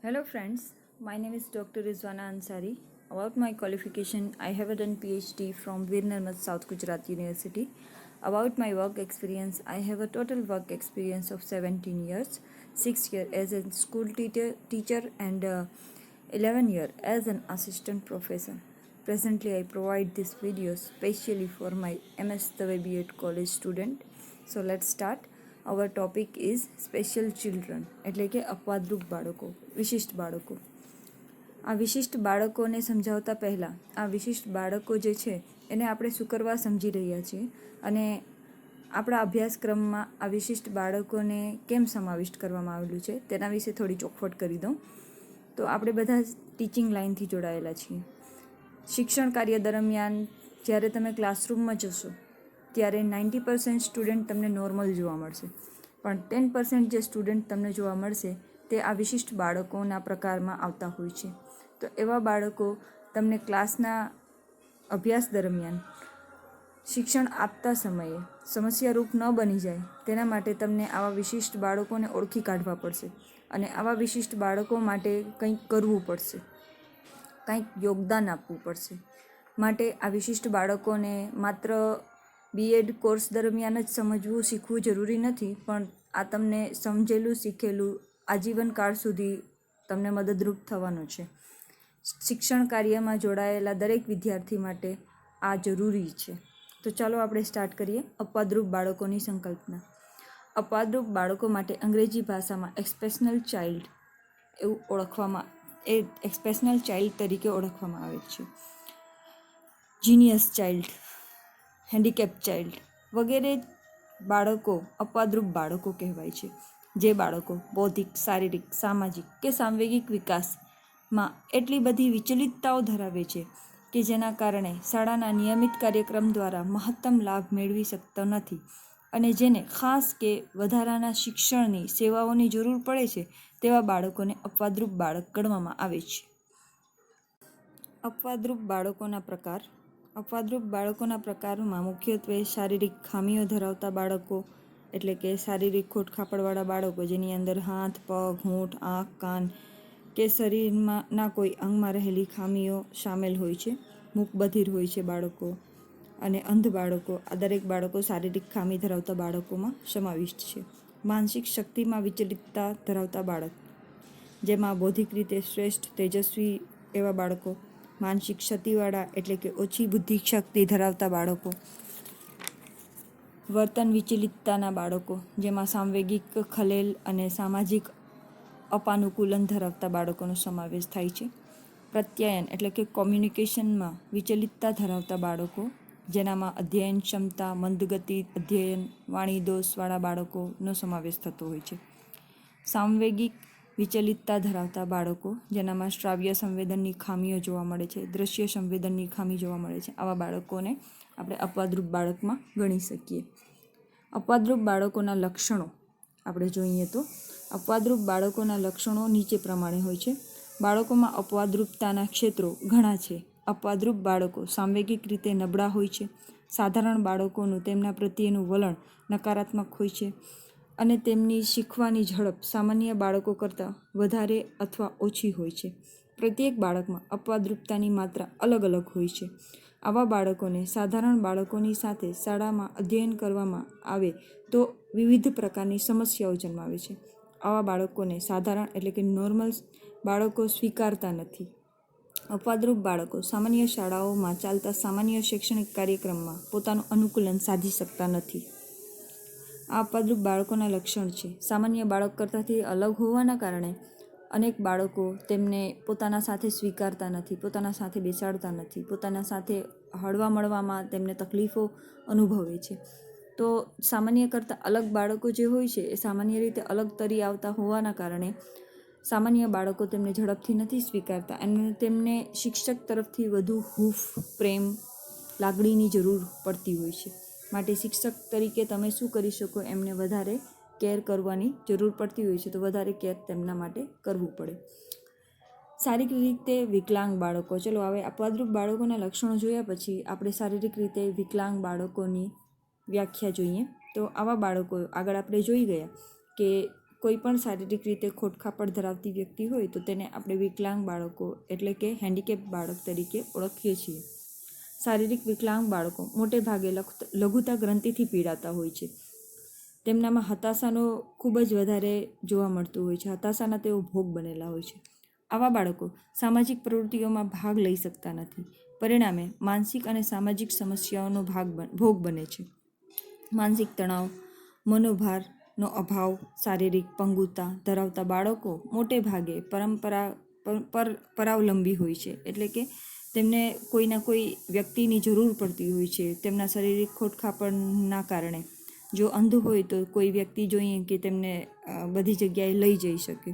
Hello friends, my name is Dr. Rizwana Ansari. About my qualification, I have done PhD from Veer Narmad South Gujarat University. About my work experience, I have a total work experience of 17 years, 6 years as a school teacher and 11 years as an assistant professor. Presently, I provide this video specially for my MS Dave B.Ed college student. So let's start. Our topic is special children એટલે કે અપવાદરૂપ બાળકો, વિશિષ્ટ બાળકો. આ વિશિષ્ટ બાળકોને સમજાવતા પહેલાં આ વિશિષ્ટ બાળકો જે છે એને આપણે શું કરવા સમજી રહ્યા છીએ અને આપણા અભ્યાસક્રમમાં આ વિશિષ્ટ બાળકોને કેમ સમાવિષ્ટ કરવામાં આવેલું છે તેના વિશે થોડી ચોખવટ કરી દઉં. તો આપણે બધા ટીચિંગ લાઇનથી જોડાયેલા છીએ. શિક્ષણ કાર્ય દરમિયાન જ્યારે તમે ક્લાસરૂમમાં જશો ત્યારે 90% સ્ટુડન્ટ તમને નોર્મલ જોવા મળશે, પણ 10% જે સ્ટુડન્ટ તમને જોવા મળશે તે આ વિશિષ્ટ બાળકોના પ્રકારમાં આવતા હોય છે. તો એવા બાળકો તમને ક્લાસના અભ્યાસ દરમિયાન શિક્ષણ આપતા સમયે સમસ્યારૂપ ન બની જાય તેના માટે તમને આવા વિશિષ્ટ બાળકોને ઓળખી કાઢવા પડશે અને આવા વિશિષ્ટ બાળકો માટે કંઈક કરવું પડશે, કંઈક યોગદાન આપવું પડશે. માટે આ વિશિષ્ટ બાળકોને માત્ર બીએડ કોર્સ દરમિયાન જ સમજવું શીખવું જરૂરી નથી, પણ આ તમને સમજેલું શીખેલું આજીવન કાળ સુધી તમને મદદરૂપ થવાનું છે. શિક્ષણ કાર્યમાં જોડાયેલા દરેક વિદ્યાર્થી માટે આ જરૂરી છે. તો ચાલો આપણે સ્ટાર્ટ કરીએ. અપવાદરૂપ બાળકોની સંકલ્પના. અપવાદરૂપ બાળકો માટે અંગ્રેજી ભાષામાં એક્સેપ્શનલ ચાઇલ્ડ એક્સેપ્શનલ ચાઇલ્ડ તરીકે ઓળખવામાં આવે છે. જીનિયસ ચાઇલ્ડ, હેન્ડીકેપ ચાઇલ્ડ વગેરે બાળકો અપવાદરૂપ બાળકો કહેવાય છે. જે બાળકો બૌદ્ધિક, શારીરિક, સામાજિક કે સાંવેગિક વિકાસમાં એટલી બધી વિચલિતતાઓ ધરાવે છે કે જેના કારણે શાળાના નિયમિત કાર્યક્રમ દ્વારા મહત્તમ લાભ મેળવી શકતો નથી અને જેને ખાસ કે વધારાના શિક્ષણની સેવાઓની જરૂર પડે છે તેવા બાળકોને અપવાદરૂપ બાળક ગણવામાં આવે છે. અપવાદરૂપ બાળકોના પ્રકાર. અપવાદરૂપ બાળકોના પ્રકારમાં મુખ્યત્વે શારીરિક ખામીઓ ધરાવતા બાળકો એટલે કે શારીરિક ખોટખાપણવાળા બાળકો જેની અંદર હાથ, પગ, હોઠ, આંખ, કાન કે શરીરમાં ના કોઈ અંગમાં રહેલી ખામીઓ સામેલ હોય છે. મૂકબધિર હોય છે બાળકો અને અંધ બાળકો. આ દરેક બાળકો શારીરિક ખામી ધરાવતા બાળકોમાં સમાવિષ્ટ છે. માનસિક શક્તિમાં વિચલિતતા ધરાવતા બાળક, જેમાં બૌદ્ધિક રીતે શ્રેષ્ઠ, તેજસ્વી એવા બાળકો, માનસિક ક્ષતિવાળા એટલે કે ઓછી બુદ્ધિ શક્તિ ધરાવતા બાળકો, વર્તન વિચલિતતાના બાળકો જેમાં સાંવેગિક ખલેલ અને સામાજિક અપાનુકૂલન ધરાવતા બાળકોનો સમાવેશ થાય છે. પ્રત્યાયન એટલે કે કોમ્યુનિકેશનમાં વિચલિતતા ધરાવતા બાળકો જેનામાં અધ્યયન ક્ષમતા, મંદગતિ અધ્યયન, વાણી દોષવાળા બાળકોનો સમાવેશ થતો હોય છે. સાંવેગિક વિચલિતતા ધરાવતા બાળકો જેનામાં શ્રાવ્ય સંવેદનની ખામીઓ જોવા મળે છે, દ્રશ્ય સંવેદનની ખામી જોવા મળે છે. આવા બાળકોને આપણે અપવાદરૂપ બાળકમાં ગણી શકીએ. અપવાદરૂપ બાળકોના લક્ષણો આપણે જોઈએ તો અપવાદરૂપ બાળકોના લક્ષણો નીચે પ્રમાણે હોય છે. બાળકોમાં અપવાદરૂપતાના ક્ષેત્રો ઘણા છે. અપવાદરૂપ બાળકો સાંવેગિક રીતે નબળા હોય છે. સાધારણ બાળકોનું તેમના પ્રત્યેનું વલણ નકારાત્મક હોય છે અને તેમની શીખવાની ઝડપ સામાન્ય બાળકો કરતાં વધારે અથવા ઓછી હોય છે. પ્રત્યેક બાળકમાં અપવાદરૂપતાની માત્રા અલગ અલગ હોય છે. આવા બાળકોને સાધારણ બાળકોની સાથે શાળામાં અધ્યયન કરવામાં આવે તો વિવિધ પ્રકારની સમસ્યાઓ જન્માવે છે. આવા બાળકોને સાધારણ એટલે કે નોર્મલ બાળકો સ્વીકારતા નથી. અપવાદરૂપ બાળકો સામાન્ય શાળાઓમાં ચાલતા સામાન્ય શૈક્ષણિક કાર્યક્રમમાં પોતાનું અનુકૂલન સાધી શકતા નથી. આ અપવાદરૂપ બાળકોના લક્ષણ છે. સામાન્ય બાળક કરતાંથી અલગ હોવાના કારણે અનેક બાળકો તેમને પોતાના સાથે સ્વીકારતા નથી, પોતાના સાથે બેસાડતા નથી, પોતાના સાથે હળવા મળવામાં તેમને તકલીફો અનુભવે છે. તો સામાન્ય કરતાં અલગ બાળકો જે હોય છે એ સામાન્ય રીતે અલગ તરી આવતા હોવાના કારણે સામાન્ય બાળકો તેમને ઝડપથી નથી સ્વીકારતા અને તેમને શિક્ષક તરફથી વધુ હૂંફ, પ્રેમ, લાગણીની જરૂર પડતી હોય છે. માટે શિક્ષક તરીકે તમે શું કરી શકો, એમને વધારે કેર કરવાની જરૂર પડતી હોય છે, તો વધારે કેર તેમના માટે કરવું પડે. શારીરિક રીતે વિકલાંગ બાળકો. ચલો હવે અપવાદરૂપ બાળકોના લક્ષણો જોયા પછી આપણે શારીરિક રીતે વિકલાંગ બાળકોની વ્યાખ્યા જોઈએ. તો આવા બાળકો આગળ આપણે જોઈ ગયા કે કોઈ પણ શારીરિક રીતે ખોડખાપણ ધરાવતી વ્યક્તિ હોય તો તેને આપણે વિકલાંગ બાળકો એટલે કે હેન્ડીકેપ બાળક તરીકે ઓળખીએ છીએ. શારીરિક વિકલાંગ બાળકો મોટે ભાગે લઘુતા ગ્રંથિથી પીડાતા હોય છે. તેમનામાં હતાશાનો ખૂબ જ વધારે જોવા મળતું હોય છે. હતાશાના તેઓ ભોગ બનેલા હોય છે. આવા બાળકો સામાજિક પ્રવૃત્તિઓમાં ભાગ લઈ શકતા નથી. પરિણામે માનસિક અને સામાજિક સમસ્યાઓનો ભોગ બને છે. માનસિક તણાવ, મનોભારનો અભાવ, શારીરિક પંગુતા ધરાવતા બાળકો મોટે ભાગે પરાવલંબી હોય છે. એટલે કે તેમને કોઈના કોઈ વ્યક્તિની જરૂર પડતી હોય છે. તેમના શારીરિક ખોડખાપણના કારણે જો અંધ હોય તો કોઈ વ્યક્તિ જોઈએ કે તેમને બધી જગ્યાએ લઈ જઈ શકે.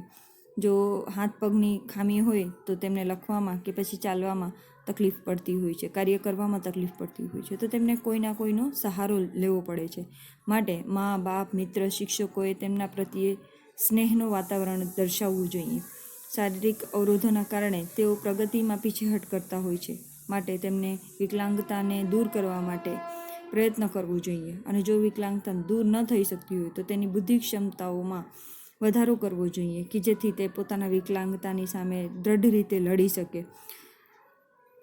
જો હાથ પગની ખામી હોય તો તેમને લખવામાં કે પછી ચાલવામાં તકલીફ પડતી હોય છે, કાર્ય કરવામાં તકલીફ પડતી હોય છે, તો તેમને કોઈના કોઈનો સહારો લેવો પડે છે. માટે મા બાપ, મિત્ર, શિક્ષકોએ તેમના પ્રત્યે સ્નેહનું વાતાવરણ દર્શાવવું જોઈએ. શારીરિક અવરોધોના કારણે તેઓ પ્રગતિમાં પીછેહટ કરતા હોય છે. માટે તેમને વિકલાંગતાને દૂર કરવા માટે પ્રયત્ન કરવો જોઈએ. અને જો વિકલાંગતા દૂર ન થઈ શકતી હોય તો તેની બુદ્ધિ ક્ષમતાઓમાં વધારો કરવો જોઈએ કે જેથી તે પોતાના વિકલાંગતાની સામે દ્રઢ રીતે લડી શકે.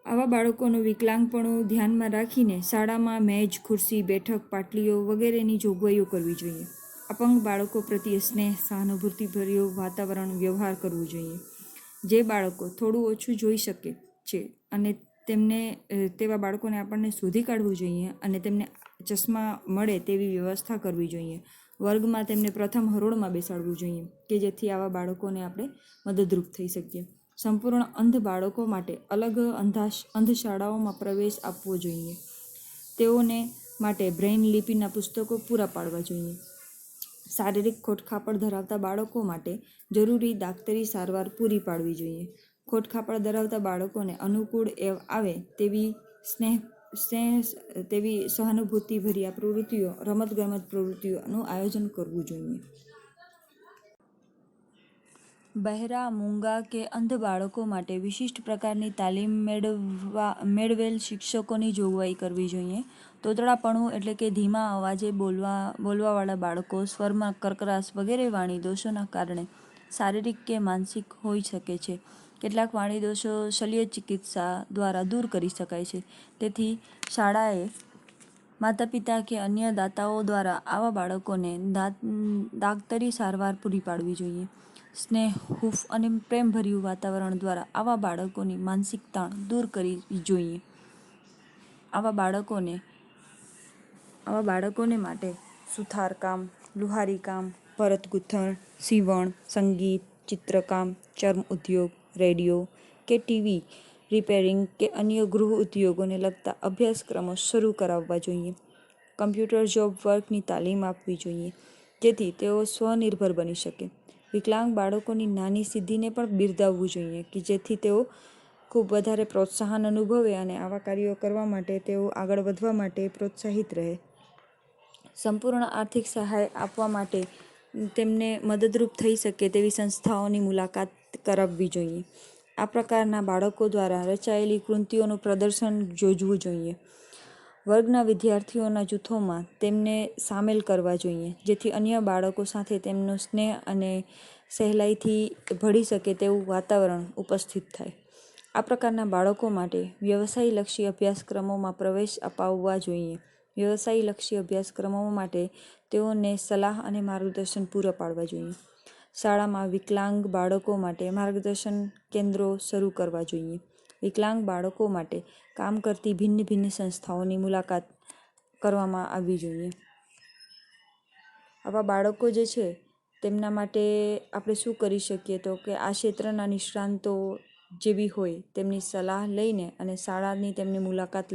આવા બાળકોનું વિકલાંગપણું ધ્યાનમાં રાખીને શાળામાં મેજ, ખુરશી, બેઠક, પાટલીઓ વગેરેની જોગવાઈઓ કરવી જોઈએ. અપંગ બાળકો પ્રત્યે સ્નેહ, સહાનુભૂતિભર્યું વાતાવરણ વ્યવહાર કરવું જોઈએ. જે બાળકો થોડું ઓછું જોઈ શકે છે અને તેવા બાળકોને આપણને શોધી કાઢવું જોઈએ અને તેમને ચશ્મા મળે તેવી વ્યવસ્થા કરવી જોઈએ. વર્ગમાં તેમને પ્રથમ હરોળમાં બેસાડવું જોઈએ કે જેથી આવા બાળકોને આપણે મદદરૂપ થઈ શકીએ. સંપૂર્ણ અંધ બાળકો માટે અલગ અંધ શાળાઓમાં પ્રવેશ આપવો જોઈએ. તેઓને માટે બ્રેઇન લિપિના પુસ્તકો પૂરા પાડવા જોઈએ. શારીરિક ખોડખાપણ ધરાવતા બાળકો માટે જરૂરી દાક્તરી સારવાર પૂરી પાડવી જોઈએ. ખોડખાપણ ધરાવતા બાળકોને અનુકૂળ આવે તેવી સહાનુભૂતિભર્યા પ્રવૃત્તિઓ, રમતગમત પ્રવૃત્તિઓનું આયોજન કરવું જોઈએ. બહેરા, મૂંગા કે અંધ બાળકો માટે વિશિષ્ટ પ્રકારની તાલીમ મેળવેલ શિક્ષકોની જોગવાઈ કરવી જોઈએ. તોતડાપણું એટલે કે ધીમા અવાજે બોલવાવાળા બાળકો સ્વરમાં કર્કરાશ વગેરે વાણી દોષોના કારણે શારીરિક કે માનસિક હોઈ શકે છે. કેટલાક વાણી દોષો શલ્ય ચિકિત્સા દ્વારા દૂર કરી શકાય છે. તેથી શાળાએ માતાપિતા કે અન્ય દાતાઓ દ્વારા આવા બાળકોને દાક્તરી સારવાર પૂરી પાડવી જોઈએ. સ્નેહ, હૂંફ અને પ્રેમભર્યું વાતાવરણ દ્વારા આવા બાળકોની માનસિક તાણ દૂર કરવી જોઈએ. આવા બાળકોને માટે સુથારકામ, લુહારીકામ, ભરતગૂંથણ, સીવણ, સંગીત, ચિત્રકામ, ચર્મ ઉદ્યોગ, રેડિયો કે ટીવી રિપેરિંગ કે અન્ય ગૃહ ઉદ્યોગોને લગતા અભ્યાસક્રમો શરૂ કરાવવા જોઈએ. કમ્પ્યુટર જોબ વર્કની તાલીમ આપવી જોઈએ જેથી તેઓ સ્વનિર્ભર બની શકે. વિકલાંગ બાળકોની નાની સિદ્ધિને પણ બિરદાવવું જોઈએ કે જેથી તેઓ ખૂબ વધારે પ્રોત્સાહન અનુભવે અને આવા કાર્યો કરવા માટે તેઓ આગળ વધવા માટે પ્રોત્સાહિત રહે. સંપૂર્ણ આર્થિક સહાય આપવા માટે તેમને મદદરૂપ થઈ શકે તેવી સંસ્થાઓની મુલાકાત કરાવવી જોઈએ. આ પ્રકારના બાળકો દ્વારા રચાયેલી કૃતિઓનું પ્રદર્શન યોજવું જોઈએ. વર્ગના વિદ્યાર્થીઓના જૂથોમાં તેમને સામેલ કરવા જોઈએ જેથી અન્ય બાળકો સાથે તેમનો સ્નેહ અને સહેલાઈથી ભળી શકે તેવું વાતાવરણ ઉપસ્થિત થાય. આ પ્રકારના બાળકો માટે વ્યવસાયલક્ષી અભ્યાસક્રમોમાં પ્રવેશ અપાવવા જોઈએ. વ્યવસાયલક્ષી અભ્યાસક્રમો માટે તેઓને સલાહ અને માર્ગદર્શન પૂરા પાડવા જોઈએ. શાળામાં વિકલાંગ બાળકો માટે માર્ગદર્શન કેન્દ્રો શરૂ કરવા જોઈએ. વિકલાંગ બાળકો માટે કામ કરતી ભિન્ન ભિન્ન સંસ્થાઓની મુલાકાત કરવામાં આવવી જોઈએ. આવા બાળકો જે છે તેમના માટે આપણે શું કરી શકીએ તો કે આ ક્ષેત્રના નિષ્ણાંતો જેવી હોય તેમની સલાહ લઈને અને શાળાની તેમની મુલાકાત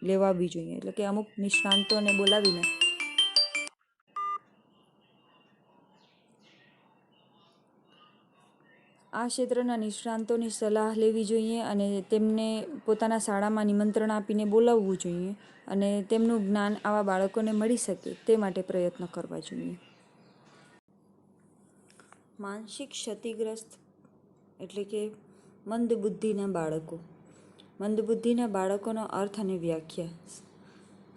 લેવાવી જોઈએ. એટલે કે અમુક નિષ્ણાંતોને બોલાવીને આ ક્ષેત્રના નિષ્ણાંતોની સલાહ લેવી જોઈએ અને તેમને પોતાના શાળામાં નિમંત્રણ આપીને બોલાવવું જોઈએ અને તેમનું જ્ઞાન આવા બાળકોને મળી શકે તે માટે પ્રયત્ન કરવા જોઈએ. માનસિક ક્ષતિગ્રસ્ત એટલે કે મંદબુદ્ધિના બાળકો. મંદબુદ્ધિના બાળકોનો અર્થ અને વ્યાખ્યા.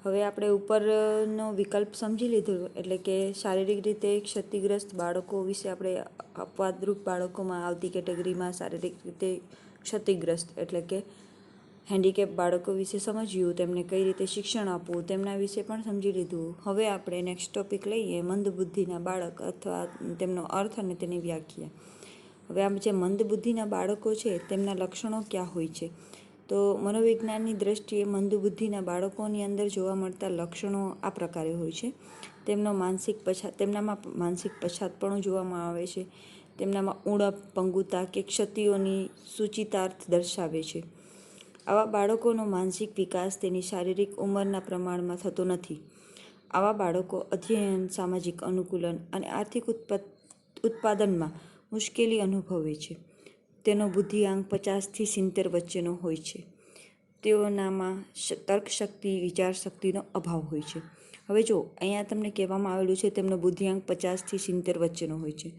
હવે આપણે ઉપરનો વિકલ્પ સમજી લીધો, એટલે કે શારીરિક રીતે ક્ષતિગ્રસ્ત બાળકો વિશે આપણે અપવાદરૂપ બાળકોમાં આવતી કેટેગરીમાં શારીરિક રીતે ક્ષતિગ્રસ્ત એટલે કે હેન્ડીકેપ બાળકો વિશે સમજ્યું, તેમને કઈ રીતે શિક્ષણ આપવું તેમના વિશે પણ સમજી લીધું. હવે આપણે નેક્સ્ટ ટોપિક લઈએ, મંદબુદ્ધિના બાળક અથવા તેમનો અર્થ અને તેની વ્યાખ્યા. હવે આમ જે મંદબુદ્ધિના બાળકો છે તેમના લક્ષણો ક્યાં હોય છે? તો મનોવિજ્ઞાનની દ્રષ્ટિએ મંદબુદ્ધિના બાળકોની અંદર જોવા મળતા લક્ષણો આ પ્રકારે હોય છે. તેમનામાં માનસિક પછાતપણું જોવામાં આવે છે. તેમનામાં ઉણપ, પંગુતા કે ક્ષતિઓની સૂચિતાર્થ દર્શાવે છે. આવા બાળકોનો માનસિક વિકાસ તેની શારીરિક ઉંમરના પ્રમાણમાં થતો નથી. આવા બાળકો અધ્યયન, સામાજિક અનુકૂલન અને આર્થિક ઉત્પાદનમાં મુશ્કેલી અનુભવે છે. તેનો બુદ્ધિઆંક 50થી 70 વચ્ચેનો હોય છે. તેઓનામાં તર્કશક્તિ, વિચારશક્તિનો અભાવ હોય છે. હવે જો અહીંયા તમને કહેવામાં આવેલું છે તેમનો બુદ્ધિઆંક 50થી 70 વચ્ચેનો હોય છે.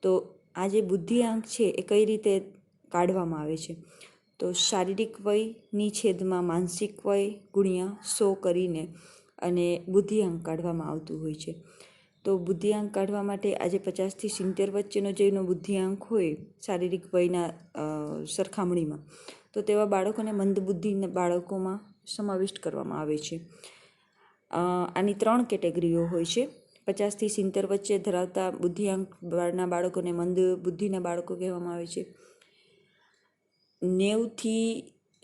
તો આ જે બુદ્ધિઆંક છે એ કઈ રીતે કાઢવામાં આવે છે? તો શારીરિક વયની છેદમાં માનસિક વય ગુણ્યા 100 કરીને અને બુદ્ધિઆંક કાઢવામાં આવતું હોય છે. તો બુદ્ધિઆંક કાઢવા માટે આજે 50થી 70 વચ્ચેનો જેનો બુદ્ધિઆંક હોય શારીરિક વયના સરખામણીમાં, તો તેવા બાળકોને મંદબુદ્ધિના બાળકોમાં સમાવિષ્ટ કરવામાં આવે છે. આની 3 કેટેગરીઓ હોય છે. 50થી 70 વચ્ચે ધરાવતા બુદ્ધિઆંકના બાળકોને મંદબુદ્ધિના બાળકો કહેવામાં આવે છે. 90થી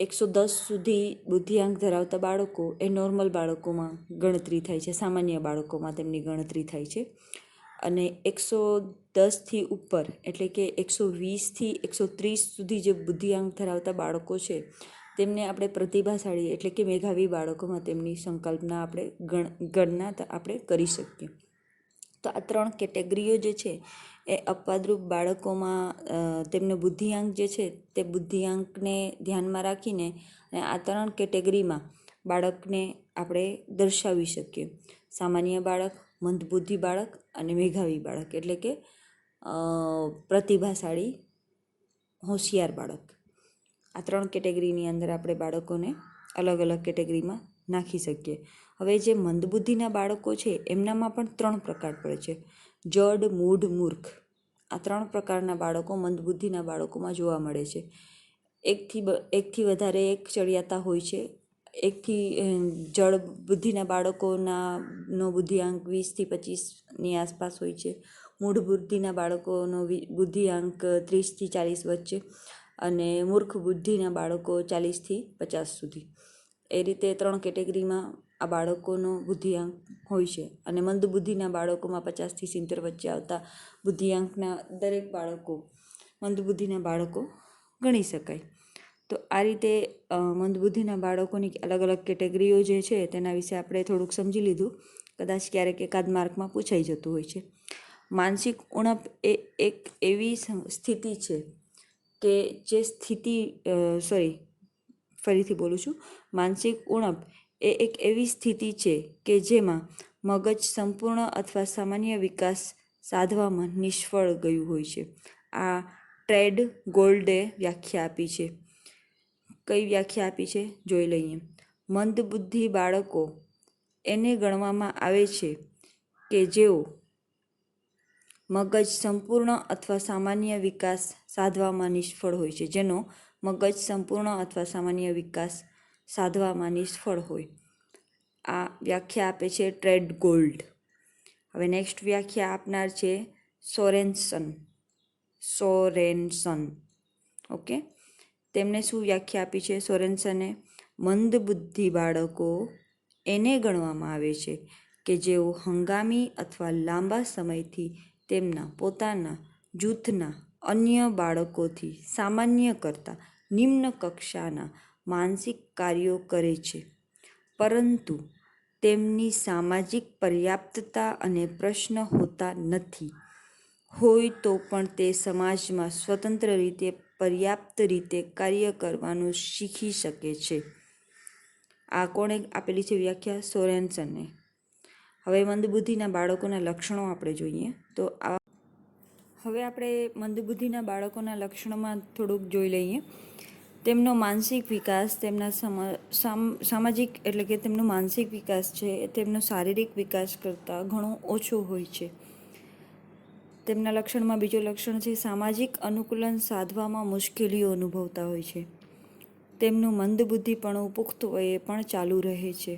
110 સુધી બુદ્ધિઆંક ધરાવતા બાળકો એ નોર્મલ બાળકોમાં ગણતરી થાય છે, સામાન્ય બાળકોમાં તેમની ગણતરી થાય છે. અને 110થી ઉપર એટલે કે 120થી 130 સુધી જે બુદ્ધિઆંક ધરાવતા બાળકો છે તેમને આપણે પ્રતિભાશાળી એટલે કે મેધાવી બાળકોમાં તેમની સંકલ્પના આપણે ગણના આપણે કરી શકીએ. તો આ 3 કેટેગરીઓ જે છે એ અપવાદરૂપ બાળકોમાં તેમનો બુદ્ધિઆંક જે છે તે બુદ્ધિઆંકને ધ્યાનમાં રાખીને આ 3 કેટેગરીમાં બાળકને આપણે દર્શાવી શકીએ. સામાન્ય બાળક, મંદબુદ્ધિ બાળક અને મેધાવી બાળક એટલે કે પ્રતિભાશાળી હોશિયાર બાળક. આ 3 કેટેગરીની અંદર આપણે બાળકોને અલગ અલગ કેટેગરીમાં નાખી શકીએ. હવે જે મંદબુદ્ધિના બાળકો છે એમનામાં પણ 3 પ્રકાર પડે છે: જડ, મૂઢ, મૂર્ખ. આ 3 પ્રકારના બાળકો મંદબુદ્ધિના બાળકોમાં જોવા મળે છે. એકથી વધારે એક ચડિયાતા હોય છે. એકથી જડ બુદ્ધિના બાળકોનો બુદ્ધિઆંક 20થી 25ની આસપાસ હોય છે. મૂઢ બુદ્ધિના બાળકોનો બુદ્ધિઆંક 30થી 40 વચ્ચે અને મૂર્ખ બુદ્ધિના બાળકો 40થી 50 સુધી. એ રીતે 3 કેટેગરીમાં આ બાળકોનો બુદ્ધિઆંક હોય છે. અને મંદબુદ્ધિના બાળકોમાં 50થી 70 વચ્ચે આવતા બુદ્ધિઆંકના દરેક બાળકો મંદબુદ્ધિના બાળકો ગણી શકાય. તો આ રીતે મંદબુદ્ધિના બાળકોની અલગ અલગ કેટેગરીઓ જે છે તેના વિશે આપણે થોડુંક સમજી લીધું. કદાચ ક્યારેક એકાદ માર્કમાં પૂછાઈ જતું હોય છે. માનસિક ઉણપ એ એક એવી સ્થિતિ છે કે જે ફરીથી બોલું છું. માનસિક ઉણપ એ એક એવી સ્થિતિ છે કે જેમાં મગજ સંપૂર્ણ અથવા સામાન્ય વિકાસ સાધવામાં નિષ્ફળ ગયું હોય છે. આ ટ્રેડ ગોલ્ડે વ્યાખ્યા આપી છે. કઈ વ્યાખ્યા આપી છે જોઈ લઈએ. મંદબુદ્ધિ બાળકો એને ગણવામાં આવે છે કે જેઓ મગજ સંપૂર્ણ અથવા સામાન્ય વિકાસ સાધવામાં નિષ્ફળ હોય છે. જેનો મગજ સંપૂર્ણ અથવા સામાન્ય વિકાસ સાધવામાં નિષ્ફળ હોય. આ વ્યાખ્યા આપે છે ટ્રેડ ગોલ્ડ. હવે નેક્સ્ટ વ્યાખ્યા આપનાર છે સોરેનસન. ઓકે, તેમણે શું વ્યાખ્યા આપી છે સોરેનસને? મંદબુદ્ધિ બાળકો એને ગણવામાં આવે છે કે જેઓ હંગામી અથવા લાંબા સમયથી તેમના પોતાના જૂથના અન્ય બાળકોથી સામાન્ય કરતાં નિમ્ન કક્ષાના માનસિક કાર્યો કરે છે, પરંતુ તેમની સામાજિક પર્યાપ્તતા અને પ્રશ્ન હોતા નથી. હોય તો પણ તે સમાજમાં સ્વતંત્ર રીતે પર્યાપ્ત રીતે કાર્ય કરવાનું શીખી શકે છે. આ કોણે આપેલી છે વ્યાખ્યા? સોરેનસને. હવે મંદબુદ્ધિના બાળકોના લક્ષણો આપણે જોઈએ. તો હવે આપણે મંદબુદ્ધિના બાળકોના લક્ષણોમાં થોડુંક જોઈ લઈએ. તેમનો માનસિક વિકાસ, તેમના સામાજિક એટલે કે તેમનો માનસિક વિકાસ છે એ તેમનો શારીરિક વિકાસ કરતાં ઘણો ઓછો હોય છે. તેમના લક્ષણમાં બીજું લક્ષણ છે સામાજિક અનુકૂલન સાધવામાં મુશ્કેલીઓ અનુભવતા હોય છે. તેમનું મંદબુદ્ધિપણું પુખ્ત વયે પણ ચાલુ રહે છે.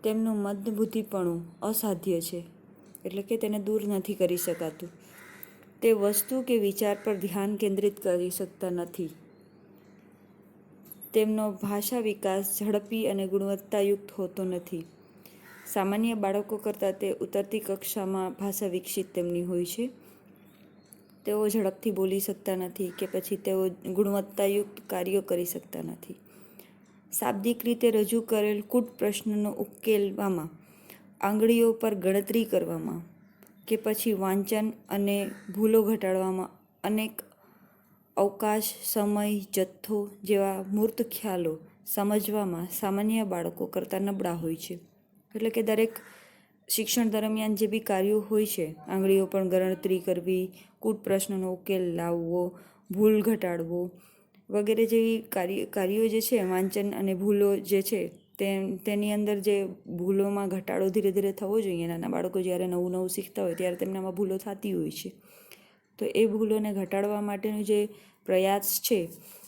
તેમનું મંદબુદ્ધિપણું અસાધ્ય છે, એટલે કે તેને દૂર નથી કરી શકાતું. તે વસ્તુ કે વિચાર પર ધ્યાન કેન્દ્રિત કરી શકતા નથી. તેમનો ભાષા વિકાસ ઝડપી અને ગુણવત્તાયુક્ત હોતો નથી. સામાન્ય બાળકો કરતાં તે ઉતરતી કક્ષામાં ભાષા વિકસિત તેમની હોય છે. તેઓ ઝડપથી બોલી શકતા નથી કે પછી તેઓ ગુણવત્તાયુક્ત કાર્યો કરી શકતા નથી. શાબ્દિક રીતે રજૂ કરેલ કૂટ પ્રશ્નનો ઉકેલવામાં, આંગળીઓ પર ગણતરી કરવામાં કે પછી વાંચન અને ભૂલો ઘટાડવામાં અનેક અવકાશ, સમય, જથ્થો જેવા મૂર્ત ખ્યાલો સમજવામાં સામાન્ય બાળકો કરતાં નબળા હોય છે. એટલે કે દરેક શિક્ષણ દરમિયાન જે બી કાર્યો હોય છે, આંગળીઓ પર ગણતરી કરવી, કૂટ પ્રશ્નનો ઉકેલ લાવવો, ભૂલ ઘટાડવો વગેરે જેવી કાર્યો જે છે, વાંચન અને ભૂલો જે છે તેની અંદર જે ભૂલોમાં ઘટાડો ધીરે ધીરે થવો જોઈએ. નાના બાળકો જ્યારે નવું નવું શીખતા હોય ત્યારે તેમનામાં ભૂલો થતી હોય છે. તો એ ભૂલોને ઘટાડવા માટેનો જે પ્રયાસ છે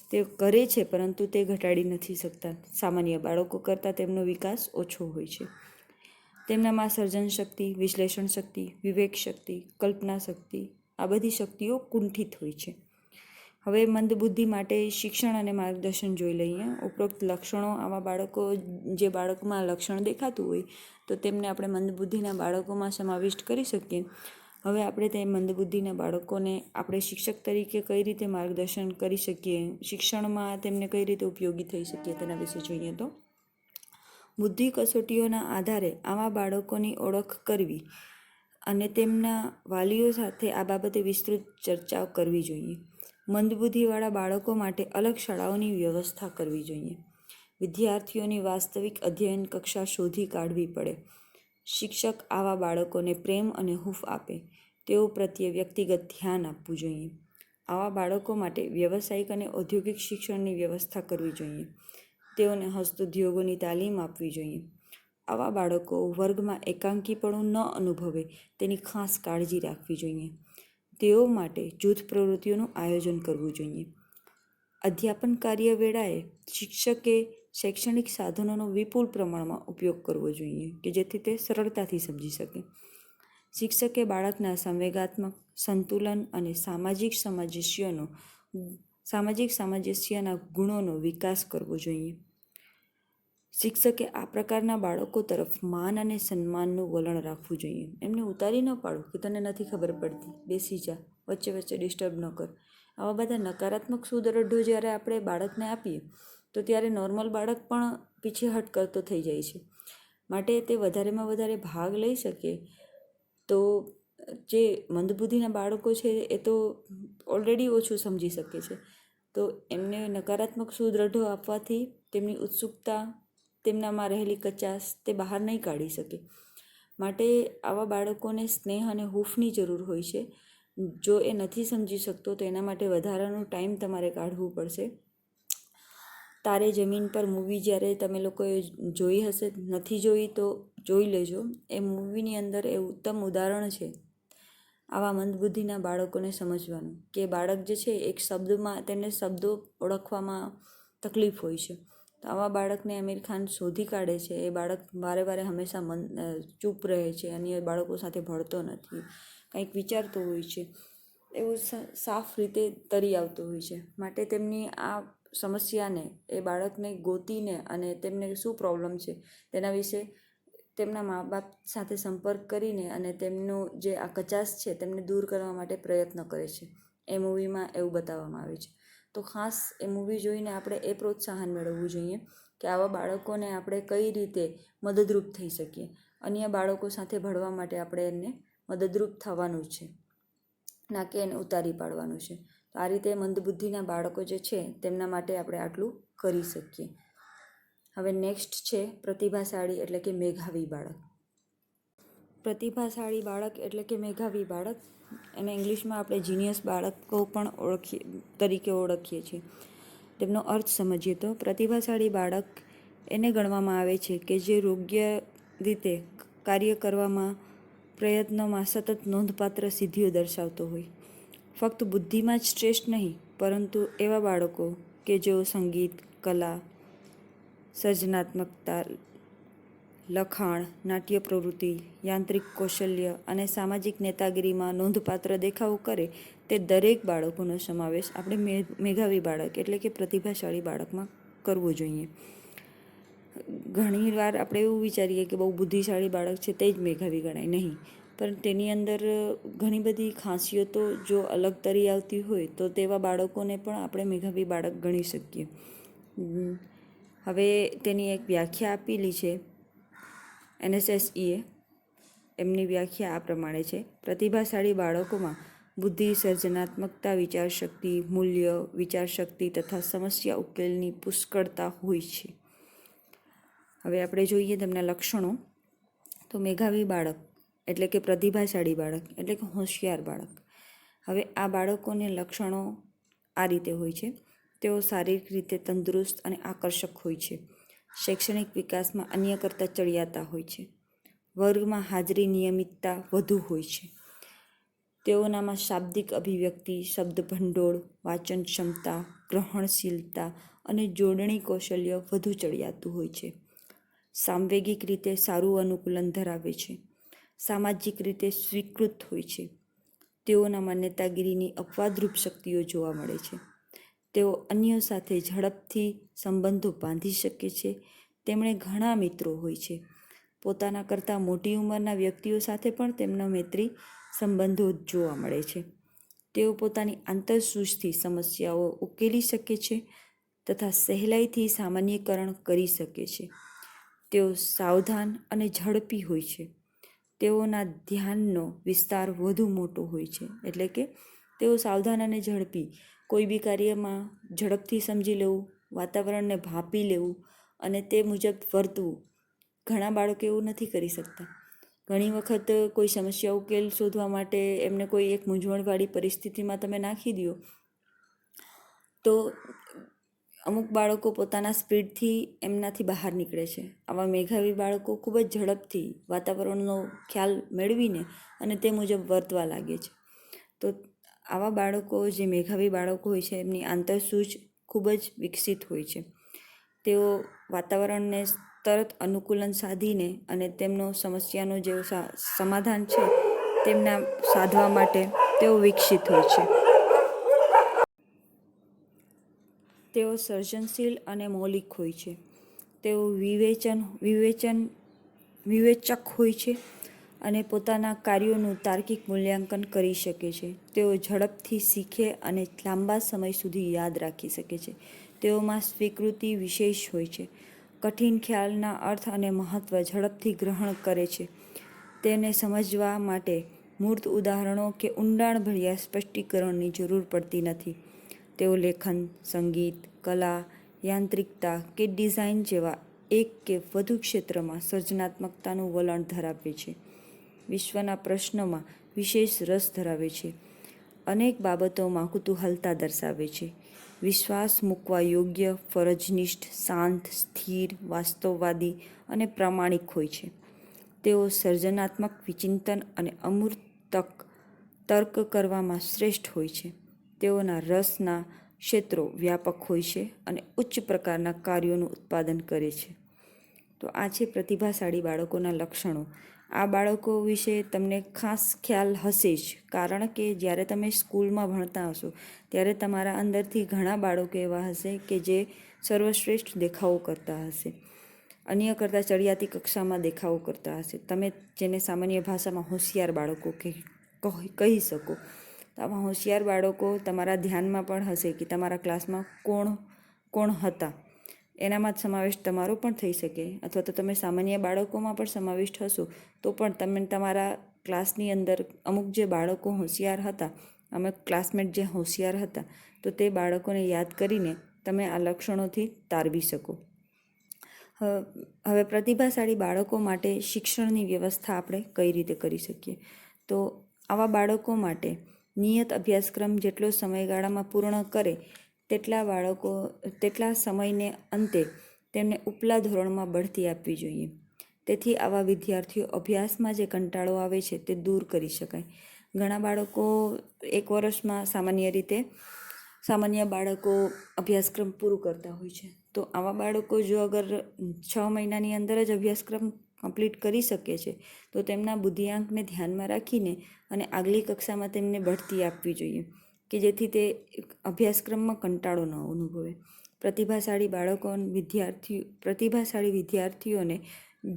તે કરે છે, પરંતુ તે ઘટાડી નથી શકતા. સામાન્ય બાળકો કરતાં તેમનો વિકાસ ઓછો હોય છે. તેમનામાં સર્જન શક્તિ, વિશ્લેષણ શક્તિ, વિવેક શક્તિ, કલ્પના શક્તિ આ બધી શક્તિઓ કુંઠિત હોય છે. હવે મંદબુદ્ધિ માટે શિક્ષણ અને માર્ગદર્શન જોઈ લઈએ. ઉપરોક્ત લક્ષણો આવા બાળકો જે બાળકમાં લક્ષણ દેખાતું હોય તો તેમને આપણે મંદબુદ્ધિના બાળકોમાં સમાવિષ્ટ કરી શકીએ. હવે આપણે તે મંદબુદ્ધિના બાળકોને આપણે શિક્ષક તરીકે કઈ રીતે માર્ગદર્શન કરી શકીએ, શિક્ષણમાં તેમને કઈ રીતે ઉપયોગી થઈ શકીએ તેના વિશે જોઈએ તો બુદ્ધિ કસોટીઓના આધારે આવા બાળકોની ઓળખ કરવી અને તેમના વાલીઓ સાથે આ બાબતે વિસ્તૃત ચર્ચા કરવી જોઈએ. મંદબુદ્ધિવાળા બાળકો માટે અલગ શાળાઓની વ્યવસ્થા કરવી જોઈએ. વિદ્યાર્થીઓની વાસ્તવિક અધ્યયન કક્ષા શોધી કાઢવી પડે. શિક્ષક આવા બાળકોને પ્રેમ અને હૂંફ આપે તેઓ પ્રત્યે વ્યક્તિગત ધ્યાન આપવું જોઈએ. આવા બાળકો માટે વ્યવસાયિક અને ઔદ્યોગિક શિક્ષણની વ્યવસ્થા કરવી જોઈએ. તેઓને હસ્તોદ્યોગોની તાલીમ આપવી જોઈએ. આવા બાળકો વર્ગમાં એકાંકીપણું ન અનુભવે તેની ખાસ કાળજી રાખવી જોઈએ. તેઓ માટે જૂથ પ્રવૃત્તિઓનું આયોજન કરવું જોઈએ. અધ્યાપન કાર્ય વેળાએ શિક્ષકે શૈક્ષણિક સાધનોનો વિપુલ પ્રમાણમાં ઉપયોગ કરવો જોઈએ કે જેથી તે સરળતાથી સમજી શકે. શિક્ષકે બાળકના સંવેગાત્મક, સંતુલન અને સામાજિક સામંજસ્યના ગુણોનો વિકાસ કરવો જોઈએ. શિક્ષકે આ પ્રકારના બાળકો તરફ માન અને સન્માનનું વલણ રાખવું જોઈએ. એમને ઉતારી ન પાડો કે તને નથી ખબર પડતી, બેસી જા, વચ્ચે વચ્ચે ડિસ્ટર્બ ન કર. આવા બધા નકારાત્મક સુદ્રઢો જ્યારે આપણે બાળકને આપીએ તો ત્યારે નોર્મલ બાળક પણ પીછેહટ કરતો થઈ જાય છે. માટે તે વધારેમાં વધારે ભાગ લઈ શકે. તો જે મંદબુદ્ધિના બાળકો છે એ તો ઓલરેડી ઓછું સમજી શકે છે, તો એમને નકારાત્મક સુદ્રઢો આપવાથી તેમની ઉત્સુકતા, તેમનામાં રહેલી કચાશ તે બહાર નહીં કાઢી શકે. માટે આવા બાળકોને સ્નેહ અને હૂંફની જરૂર હોય છે. જો એ નથી સમજી શકતો તો એના માટે વધારાનું ટાઈમ તમારે કાઢવું પડશે. તારે જમીન પર મૂવી જ્યારે તમે લોકોએ જોઈ હશે, નથી જોઈ તો જોઈ લેજો. એ મૂવીની અંદર એ ઉત્તમ ઉદાહરણ છે આવા મંદબુદ્ધિના બાળકોને સમજવાનું કે બાળક જે છે એક શબ્દમાં તેને શબ્દો ઓળખવામાં તકલીફ હોય છે. તો આવા બાળકને આમિર ખાન શોધી કાઢે છે. એ બાળક વારે વારે હંમેશા ચૂપ રહે છે, અન્ય બાળકો સાથે ભળતો નથી, કંઈક વિચારતો હોય છે, એવું સાફ રીતે તરી આવતો હોય છે. માટે તેમની આ સમસ્યાને એ બાળકને ગોતીને અને તેમને શું પ્રોબ્લેમ છે તેના વિશે તેમના મા બાપ સાથે સંપર્ક કરીને અને તેમનું જે આ કચાશ છે તેમને દૂર કરવા માટે પ્રયત્ન કરે છે. એ મૂવીમાં એવું બતાવવામાં આવે છે. તો ખાસ એ મૂવી જોઈને આપણે એ પ્રોત્સાહન મેળવવું જોઈએ કે આવા બાળકોને આપણે કઈ રીતે મદદરૂપ થઈ શકીએ. અન્ય બાળકો સાથે ભળવા માટે આપણે એને મદદરૂપ થવાનું છે, ના કે એને ઉતારી પાડવાનું છે. તો આ રીતે મંદબુદ્ધિના બાળકો જે છે તેમના માટે આપણે આટલું કરી શકીએ. હવે નેક્સ્ટ છે પ્રતિભાશાળી એટલે કે મેધાવી બાળક. પ્રતિભાશાળી બાળક એટલે કે મેધાવી બાળક, એને ઇંગ્લિશમાં આપણે જીનિયસ બાળકો પણ તરીકે ઓળખીએ છીએ. તેમનો અર્થ સમજીએ તો પ્રતિભાશાળી બાળક એને ગણવામાં આવે છે કે જે યોગ્ય રીતે કાર્ય કરવામાં પ્રયત્નોમાં સતત નોંધપાત્ર સિદ્ધિઓ દર્શાવતો હોય. ફક્ત બુદ્ધિમાં જ શ્રેષ્ઠ નહીં, પરંતુ એવા બાળકો કે જેઓ સંગીત, કલા, સર્જનાત્મકતા, લખાણ, નાટ્ય પ્રવૃત્તિ, યાંત્રિક કૌશલ્ય અને સામાજિક નેતાગીરીમાં નોંધપાત્ર દેખાવો કરે, તે દરેક બાળકોનો સમાવેશ આપણે મેધાવી બાળક એટલે કે પ્રતિભાશાળી બાળકમાં કરવો જોઈએ. ઘણીવાર આપણે એવું વિચારીએ કે બહુ બુદ્ધિશાળી બાળક છે તે જ મેધાવી ગણાય, નહીં, પણ તેની અંદર ઘણી બધી ખાસિયતો જો અલગ તરી આવતી હોય તો તેવા બાળકોને પણ આપણે મેધાવી બાળક ગણી શકીએ. હવે તેની એક વ્યાખ્યા આપેલી છે NSSE એમની વ્યાખ્યા આ પ્રમાણે છે: પ્રતિભાશાળી બાળકોમાં બુદ્ધિ, સર્જનાત્મકતા, વિચારશક્તિ, મૂલ્ય, વિચારશક્તિ તથા સમસ્યા ઉકેલની પુષ્કળતા હોય છે. હવે આપણે જોઈએ તેમના લક્ષણો. તો મેધાવી બાળક એટલે કે પ્રતિભાશાળી બાળક એટલે કે હોશિયાર બાળક. હવે આ બાળકોને લક્ષણો આ રીતે હોય છે: તેઓ શારીરિક રીતે તંદુરસ્ત અને આકર્ષક હોય છે. શૈક્ષણિક વિકાસમાં અન્ય કરતાં ચડિયાતા હોય છે. વર્ગમાં હાજરી નિયમિતતા વધુ હોય છે. તેઓનામાં શાબ્દિક અભિવ્યક્તિ, શબ્દ ભંડોળ, વાંચન ક્ષમતા, ગ્રહણશીલતા અને જોડણી કૌશલ્ય વધુ ચડિયાતું હોય છે. સાંવેગિક રીતે સારું અનુકૂલન ધરાવે છે. સામાજિક રીતે સ્વીકૃત હોય છે. તેઓનામાં નેતાગીરીની અપવાદરૂપ શક્તિઓ જોવા મળે છે. તેઓ અન્યો સાથે ઝડપથી સંબંધો બાંધી શકે છે. તેમણે ઘણા મિત્રો હોય છે. પોતાના કરતાં મોટી ઉંમરના વ્યક્તિઓ સાથે પણ તેમના મૈત્રી સંબંધો જોવા મળે છે. તેઓ પોતાની આંતરસૂઝથી સમસ્યાઓ ઉકેલી શકે છે તથા સહેલાઈથી સામાન્યકરણ કરી શકે છે. તેઓ સાવધાન અને ઝડપી હોય છે. તેઓના ધ્યાનનો વિસ્તાર વધુ મોટો હોય છે, એટલે કે તેઓ સાવધાન અને ઝડપી, કોઈ બી કાર્યમાં ઝડપથી સમજી લેવું, વાતાવરણને ભાંપી લેવું અને તે મુજબ વર્તવું. ઘણા બાળકો એવું નથી કરી શકતા. ઘણી વખત કોઈ સમસ્યા ઉકેલ શોધવા માટે એમને કોઈ એક મૂંઝવણવાળી પરિસ્થિતિમાં તમે નાખી દો તો અમુક બાળકો પોતાના સ્પીડથી એમનાથી બહાર નીકળે છે. આવા મેધાવી બાળકો ખૂબ જ ઝડપથી વાતાવરણનો ખ્યાલ મેળવીને અને તે મુજબ વર્તવા લાગે છે. તો આવા બાળકો જે મેધાવી બાળકો હોય છે એમની આંતરસૂઝ ખૂબ જ વિકસિત હોય છે. તેઓ વાતાવરણને તરત અનુકૂલન સાધીને અને તેમનો સમસ્યાનો જે સમાધાન છે તેમના સાધવા માટે તેઓ વિકસિત હોય છે. તેઓ સર્જનશીલ અને મૌલિક હોય છે. તેઓ વિવેચક હોય છે અને પોતાના કાર્યોનું તાર્કિક મૂલ્યાંકન કરી શકે છે. તેઓ ઝડપથી શીખે અને લાંબા સમય સુધી યાદ રાખી શકે છે. તેઓમાં સ્વીકૃતિ વિશેષ હોય છે. કઠિન ખ્યાલના અર્થ અને મહત્ત્વ ઝડપથી ગ્રહણ કરે છે. તેને સમજવા માટે મૂર્ત ઉદાહરણો કે ઊંડાણભર્યા સ્પષ્ટીકરણની જરૂર પડતી નથી. તેઓ લેખન, સંગીત, કલા, યાંત્રિકતા કે ડિઝાઇન જેવા એક કે વધુ ક્ષેત્રમાં સર્જનાત્મકતાનું વલણ ધરાવે છે. વિશ્વના પ્રશ્નોમાં વિશેષ રસ ધરાવે છે. અનેક બાબતોમાં કુતૂહલતા દર્શાવે છે. વિશ્વાસ મૂકવા યોગ્ય, ફરજનિષ્ઠ, શાંત, સ્થિર, વાસ્તવવાદી અને પ્રામાણિક હોય છે. તેઓ સર્જનાત્મક વિચિંતન અને અમૂર્ત તર્ક કરવામાં શ્રેષ્ઠ હોય છે. તેઓના રસના ક્ષેત્રો વ્યાપક હોય છે અને ઉચ્ચ પ્રકારના કાર્યોનું ઉત્પાદન કરે છે. તો આ છે પ્રતિભાશાળી બાળકોના લક્ષણો. આ બાળકો વિશે તમને ખાસ ખ્યાલ હશે જ, કારણ કે જ્યારે તમે સ્કૂલમાં ભણતા હશો ત્યારે તમારા અંદરથી ઘણા બાળકો એવા હશે કે જે સર્વશ્રેષ્ઠ દેખાવો કરતા હશે, અન્ય કરતાં ચડિયાતી કક્ષામાં દેખાવો કરતા હશે. તમે જેને સામાન્ય ભાષામાં હોશિયાર બાળકો કહી શકો. તો આવા હોશિયાર બાળકો તમારા ધ્યાનમાં પણ હશે કે તમારા ક્લાસમાં કોણ હતા, એનામાં જ સમાવેશ તમારો પણ થઈ શકે, અથવા તો તમે સામાન્ય બાળકોમાં પણ સમાવિષ્ટ હશો તો પણ તમે તમારા ક્લાસની અંદર અમુક જે બાળકો હોશિયાર હતા, અમુક ક્લાસમેટ જે હોશિયાર હતા, તો તે બાળકોને યાદ કરીને તમે આ લક્ષણોથી તારવી શકો. હવે પ્રતિભાશાળી બાળકો માટે શિક્ષણની વ્યવસ્થા આપણે કઈ રીતે કરી શકીએ? તો આવા બાળકો માટે નિયત અભ્યાસક્રમ જેટલો સમયગાળામાં પૂર્ણ કરે તેટલા સમયને અંતે તેમને ઉપલા ધોરણમાં બઢતી આપવી જોઈએ. તેથી આવા વિદ્યાર્થીઓ અભ્યાસમાં જે કંટાળો આવે છે તે દૂર કરી શકાય. ઘણા બાળકો 1 વર્ષમાં સામાન્ય બાળકો અભ્યાસક્રમ પૂરું કરતા હોય છે. તો આવા બાળકો જો અગર 6 મહિનાની અંદર જ અભ્યાસક્રમ કમ્પ્લીટ કરી શકે છે તો તેમના બુદ્ધિઆંકને ધ્યાનમાં રાખીને અને આગલી કક્ષામાં તેમને બઢતી આપવી જોઈએ કે જેથી તે અભ્યાસક્રમમાં કંટાળો ન અનુભવે. પ્રતિભાશાળી વિદ્યાર્થીઓને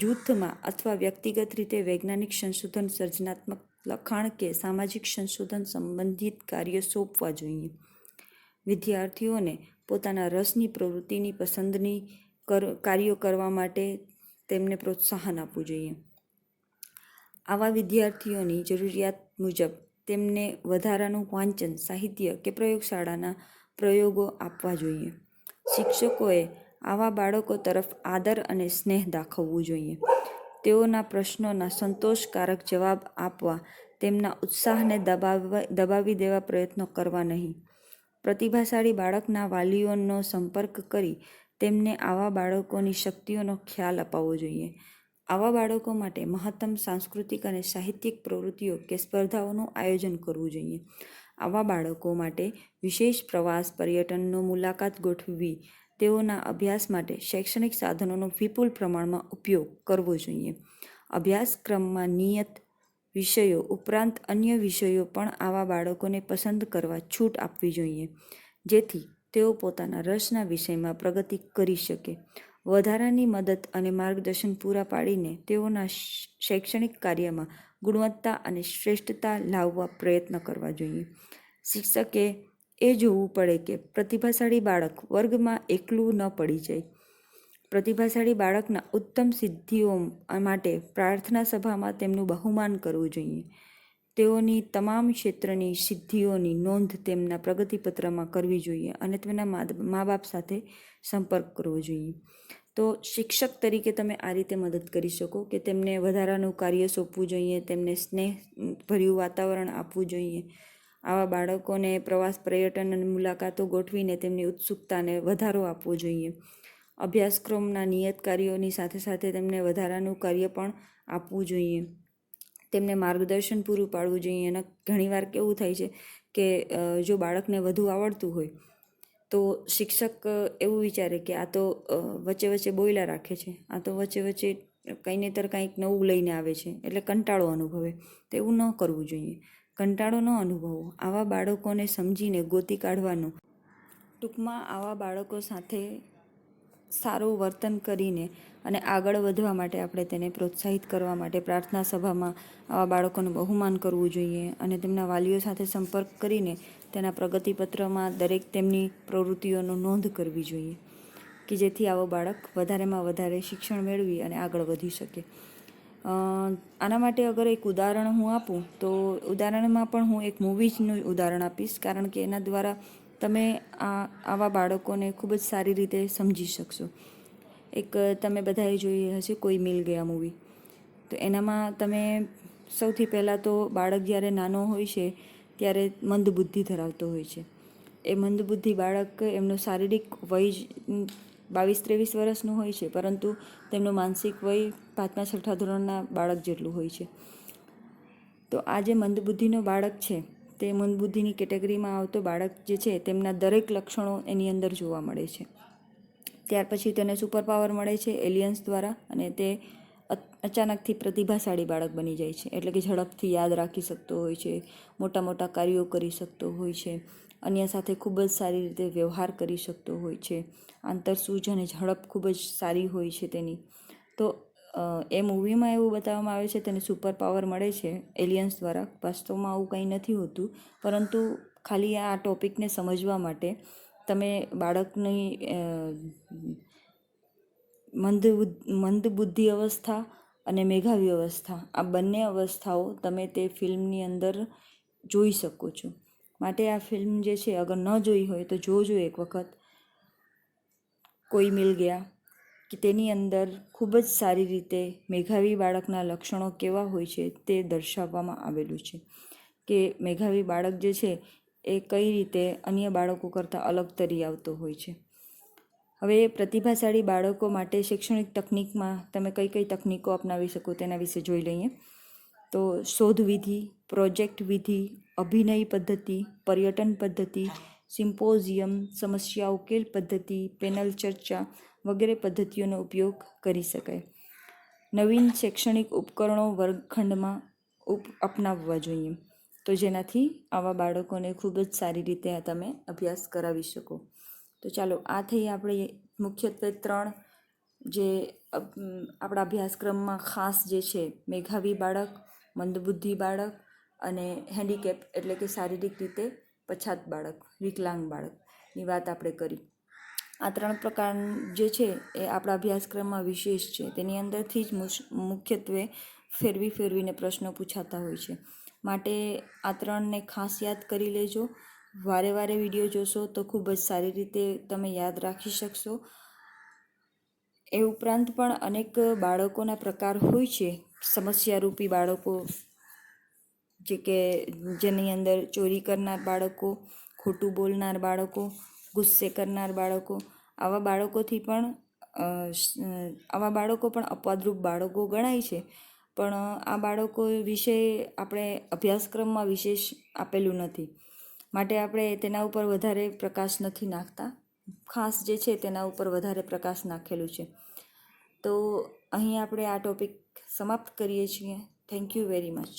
જૂથમાં અથવા વ્યક્તિગત રીતે વૈજ્ઞાનિક સંશોધન, સર્જનાત્મક લખાણ કે સામાજિક સંશોધન સંબંધિત કાર્ય સોંપવા જોઈએ. વિદ્યાર્થીઓને પોતાના રસની પ્રવૃત્તિની પસંદની કાર્યો કરવા માટે તેમને પ્રોત્સાહન આપવું જોઈએ. આવા વિદ્યાર્થીઓની જરૂરિયાત મુજબ તેમને વધારાનું વાંચન, સાહિત્ય કે પ્રયોગશાળાના પ્રયોગો આપવા જોઈએ. શિક્ષકોએ આવા બાળકો તરફ આદર અને સ્નેહ દાખવવું જોઈએ. તેઓના પ્રશ્નોના સંતોષકારક જવાબ આપવા તેમના ઉત્સાહને દબાવી દેવા પ્રયત્નો કરવા નહીં. પ્રતિભાશાળી બાળકના વાલીઓનો સંપર્ક કરી તેમને આવા બાળકોની શક્તિઓનો ખ્યાલ અપાવવો જોઈએ. આવા બાળકો માટે મહત્તમ સાંસ્કૃતિક અને સાહિત્યિક પ્રવૃત્તિઓ કે સ્પર્ધાઓનું આયોજન કરવું જોઈએ. આવા બાળકો માટે વિશેષ પ્રવાસ, પર્યટનનો મુલાકાત ગોઠવવી, તેઓના અભ્યાસ માટે શૈક્ષણિક સાધનોનો વિપુલ પ્રમાણમાં ઉપયોગ કરવો જોઈએ. અભ્યાસક્રમમાં નિયત વિષયો ઉપરાંત અન્ય વિષયો પણ આવા બાળકોને પસંદ કરવા છૂટ આપવી જોઈએ, જેથી તેઓ પોતાના રસના વિષયમાં પ્રગતિ કરી શકે. વધારાની મદદ અને માર્ગદર્શન પૂરા પાડીને તેઓના શૈક્ષણિક કાર્યમાં ગુણવત્તા અને શ્રેષ્ઠતા લાવવા પ્રયત્ન કરવા જોઈએ. શિક્ષકે એ જોવું પડે કે પ્રતિભાશાળી બાળક વર્ગમાં એકલું ન પડી જાય. પ્રતિભાશાળી બાળકના ઉત્તમ સિદ્ધિઓ માટે પ્રાર્થના સભામાં તેમનું બહુમાન કરવું જોઈએ. તેઓની તમામ ક્ષેત્રની સિદ્ધિઓની નોંધ તેમના પ્રગતિપત્રમાં કરવી જોઈએ અને તેમના મા બાપ સાથે સંપર્ક કરવો જોઈએ. તો શિક્ષક તરીકે તમે આ રીતે મદદ કરી શકો કે તેમને વધારાનું કાર્ય સોંપવું જોઈએ, તેમને સ્નેહભર્યું વાતાવરણ આપવું જોઈએ. આવા બાળકોને પ્રવાસ, પર્યટન અને મુલાકાતો ગોઠવીને તેમની ઉત્સુકતાને વધારો આપવો જોઈએ. અભ્યાસક્રમના નિયત કાર્યોની સાથે સાથે તેમને વધારાનું કાર્ય પણ આપવું જોઈએ. તેમને માર્ગદર્શન પૂરું પાડવું જોઈએ. અને ઘણીવાર કેવું થાય છે કે જો બાળકને વધુ આવડતું હોય તો શિક્ષક એવું વિચારે કે આ તો વચ્ચે વચ્ચે બોયલા રાખે છે, આ તો વચ્ચે વચ્ચે કંઈ નહીંતર કંઈક નવું લઈને આવે છે, એટલે કંટાળો અનુભવે. તો એવું ન કરવું જોઈએ. કંટાળો ન અનુભવો. આવા બાળકોને સમજીને ગોતી કાઢવાનું, ટૂંકમાં આવા બાળકો સાથે સારું વર્તન કરીને અને આગળ વધવા માટે આપણે તેને પ્રોત્સાહિત કરવા માટે પ્રાર્થના સભામાં આવા બાળકોનું બહુમાન કરવું જોઈએ અને તેમના વાલીઓ સાથે સંપર્ક કરીને તેના પ્રગતિપત્રમાં દરેક તેમની પ્રવૃત્તિઓનો નોંધ કરવી જોઈએ કે જેથી આવો બાળક વધારેમાં વધારે શિક્ષણ મેળવી અને આગળ વધી શકે. આના માટે અગર એક ઉદાહરણ હું આપું તો ઉદાહરણમાં પણ હું એક મૂવીઝનું ઉદાહરણ આપીશ, કારણ કે એના દ્વારા તમે આવા બાળકોને ખૂબ જ સારી રીતે સમજી શકશો. એક તમે બધાએ જોઈ હશે કોઈ મિલ ગયા મૂવી. તો એનામાં તમે સૌથી પહેલાં તો બાળક જ્યારે નાનો હોય છે ત્યારે મંદબુદ્ધિ ધરાવતો હોય છે. એ મંદબુદ્ધિ બાળક એમનો શારીરિક વય 22-23 વર્ષનું હોય છે, પરંતુ તેમનું માનસિક વય 5મા-6ઠા ધોરણના બાળક જેટલું હોય છે. તો આ જે મંદબુદ્ધિનો બાળક છે તે મંદબુદ્ધિની કેટેગરીમાં આવતો બાળક જે છે તેમના દરેક લક્ષણો એની અંદર જોવા મળે છે. ત્યાર પછી તેને સુપર પાવર મળે છે એલિયન્સ દ્વારા અને તે અચાનકથી પ્રતિભાશાળી બાળક બની જાય છે. એટલે કે ઝડપથી યાદ રાખી શકતો હોય છે, મોટા મોટા કાર્યો કરી શકતો હોય છે, અન્ય સાથે ખૂબ જ સારી રીતે વ્યવહાર કરી શકતો હોય છે, આંતરસૂઝ અને ઝડપ ખૂબ જ સારી હોય છે તેની. તો એ મૂવીમાં એવું બતાવવામાં આવે છે તેને સુપર પાવર મળે છે એલિયન્સ દ્વારા. વાસ્તવમાં આવું કંઈ નથી હોતું, પરંતુ ખાલી આ ટૉપિકને સમજવા માટે તમે બાળકની મંદબુદ્ધિ અવસ્થા અને મેધાવી અવસ્થા, આ બંને અવસ્થાઓ તમે તે ફિલ્મની અંદર જોઈ શકો છો. માટે આ ફિલ્મ જે છે અગર ન જોઈ હોય તો જોજો એક વખત. કોઈ મિલ ગયા કે તેની અંદર ખૂબ જ સારી રીતે મેધાવી બાળકના લક્ષણો કેવા હોય છે તે દર્શાવવામાં આવેલું છે. કે મેધાવી બાળક જે છે એ કઈ રીતે અન્ય બાળકો કરતાં અલગ તરી આવતો હોય છે. હવે પ્રતિભાશાળી બાળકો માટે શૈક્ષણિક તકનિકમાં તમે કઈ કઈ તકનિકો અપનાવી શકો તેના વિશે જોઈ લઈએ. તો શોધ વિધિ, પ્રોજેક્ટ વિધિ, અભિનય પદ્ધતિ, પર્યટન પદ્ધતિ, સિમ્પોઝિયમ, સમસ્યા ઉકેલ પદ્ધતિ, પેનલ ચર્ચા વગેરે પદ્ધતિઓનો ઉપયોગ કરી શકાય. નવીન શૈક્ષણિક ઉપકરણો વર્ગખંડમાં અપનાવવા જોઈએ, તો જેનાથી આવા બાળકોને ખૂબ જ સારી રીતે તમે અભ્યાસ કરાવી શકો. તો ચાલો, આ થઈ આપણે મુખ્યત્વે 3 જે આપણા અભ્યાસક્રમમાં ખાસ જે છે, મેધાવી બાળક, મંદબુદ્ધિ બાળક અને હેન્ડીકેપ એટલે કે શારીરિક રીતે પછાત બાળક, વિકલાંગ બાળકની વાત આપણે કરી. આ 3 પ્રકાર જે છે એ આપણા અભ્યાસક્રમમાં વિશેષ છે. તેની અંદરથી જ મુખ્યત્વે ફેરવીને પ્રશ્નો પૂછાતા હોય છે. માટે આ 3ને ખાસ યાદ કરી લેજો. વારે વારે વિડીયો જોશો તો ખૂબ જ સારી રીતે તમે યાદ રાખી શકશો. એ ઉપરાંત પણ અનેક બાળકોના પ્રકાર હોય છે. સમસ્યારૂપી બાળકો, જે કે જેની અંદર ચોરી કરનાર બાળકો, ખોટું બોલનાર બાળકો, ગુસ્સે કરનાર બાળકો, આવા બાળકો પણ અપવાદરૂપ બાળકો ગણાય છે. પણ આ બાળકો વિશે આપણે અભ્યાસક્રમમાં વિશેષ આપેલું નથી, માટે આપણે તેના ઉપર વધારે પ્રકાશ નથી નાખતા. ખાસ જે છે તેના ઉપર વધારે પ્રકાશ નાખેલું છે. તો અહીં આપણે આ ટોપિક સમાપ્ત કરીએ છીએ. Thank you very much.